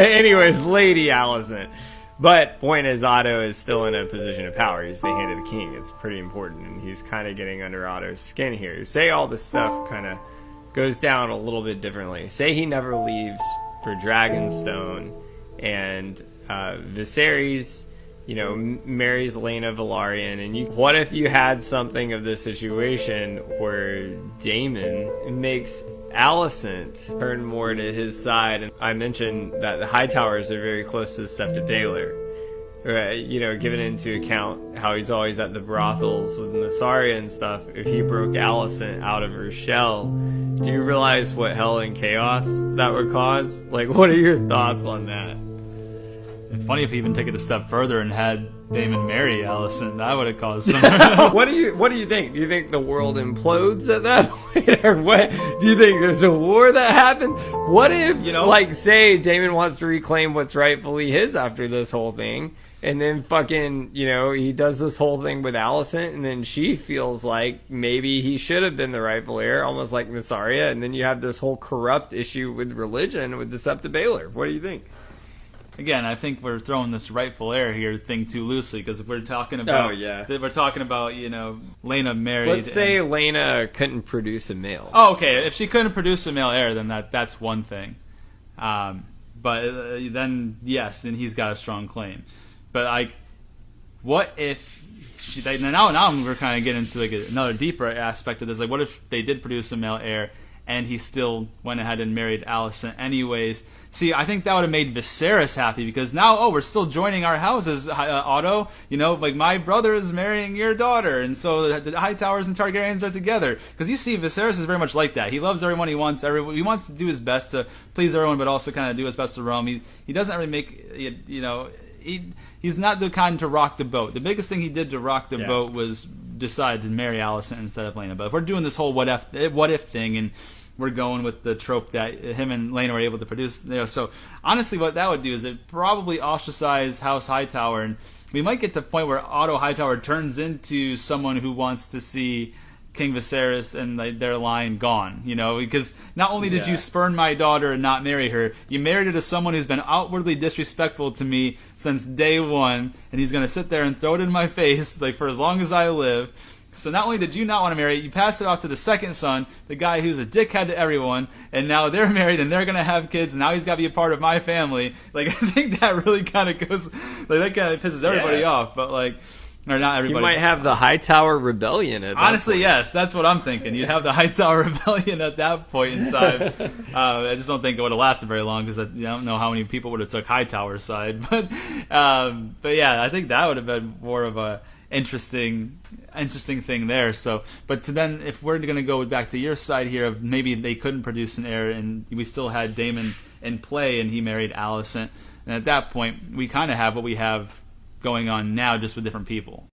Anyways, Lady Alicent. But point is, Otto is still in a position of power. He's the hand of the king. It's pretty important, and he's kind of getting under Otto's skin here. Say all this stuff kind of goes down a little bit differently. Say he never leaves for Dragonstone, and Viserys, marries Laena Velaryon, and what if you had something of this situation where Daemon makes Alicent turn more to his side? And I mentioned that the Hightowers are very close to the Sept of Baelor. Given into account how he's always at the brothels with Nasarya and stuff, if he broke Alicent out of her shell, do you realize what hell and chaos that would cause? Like, what are your thoughts on that? And funny if he even took it a step further and had Daemon marry Alicent, that would have caused some. What do you think? Do you think the world implodes at that point, or what? Do you think there's a war that happens? What if, say Daemon wants to reclaim what's rightfully his after this whole thing, and then fucking, he does this whole thing with Alicent, and then she feels like maybe he should have been the rightful heir, almost like Nasarya, and then you have this whole corrupt issue with religion with the Sept of Baelor. What do you think? Again, I think we're throwing this rightful heir here thing too loosely, because if we're talking about, Laena married. Let's say Laena couldn't produce a male. Oh, okay. If she couldn't produce a male heir, then that's one thing. But then then he's got a strong claim. But what if she? Now we're kind of getting into another deeper aspect of this. Like, what if they did produce a male heir, and he still went ahead and married Alicent anyways? See, I think that would have made Viserys happy, because now, we're still joining our houses, Otto. My brother is marrying your daughter, and so the Hightowers and Targaryens are together. Because you see, Viserys is very much like that. He loves everyone. He wants to do his best to please everyone, but also kind of do his best to Rome. He doesn't really make, he's not the kind to rock the boat. The biggest thing he did to rock the boat was decide to marry Alicent instead of Laena. But if we're doing this whole what if thing, and we're going with the trope that him and Laena were able to produce, so honestly what that would do is it probably ostracize House Hightower, and we might get to the point where Otto Hightower turns into someone who wants to see King Viserys and their line gone, because not only did you spurn my daughter and not marry her, you married her to someone who's been outwardly disrespectful to me since day one, and he's going to sit there and throw it in my face for as long as I live. So not only did you not want to marry it, you passed it off to the second son, the guy who's a dickhead to everyone, and now they're married and they're going to have kids, and now he's got to be a part of my family. I think that really kind of goes, that kind of pisses everybody off, but or not everybody. You might have the Hightower Rebellion at that Honestly, point. Yes, that's what I'm thinking. You'd have the Hightower Rebellion at that point in time. I just don't think it would have lasted very long, because I don't know how many people would have took Hightower's side. But yeah, I think that would have been more of a interesting thing there. So, but then if we're going to go back to your side here of maybe they couldn't produce an heir, and we still had Daemon in play, and he married Alicent, and at that point we kind of have what we have going on now, just with different people.